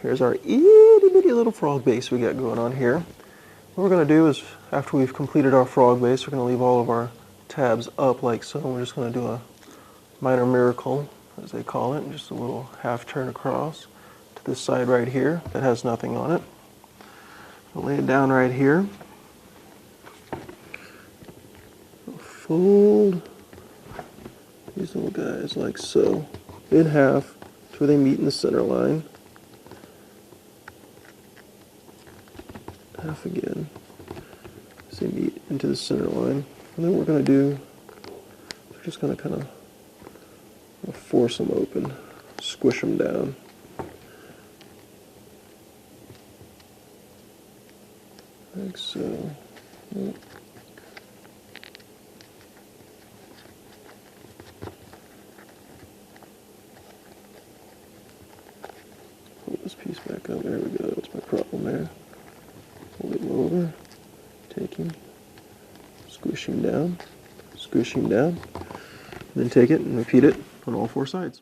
Here's our itty bitty little frog base we got going on here. What we're going to do is, after we've completed our frog base, we're going to leave all of our tabs up like so. We're just going to do a minor miracle, as they call it, just a little half turn across to this side right here that has nothing on it. I'll lay it down right here. I'll fold these little guys like so in half to where they meet in the center line. Half again as they meet into the center line. And then what we're going to do, we're just going to kind of force them open, squish them down. Like so. Yep. Pull this piece back up. There we go. That's my problem there. Hold it over. Take him. Squish him down. Squish him down. And then take it and repeat it on all four sides.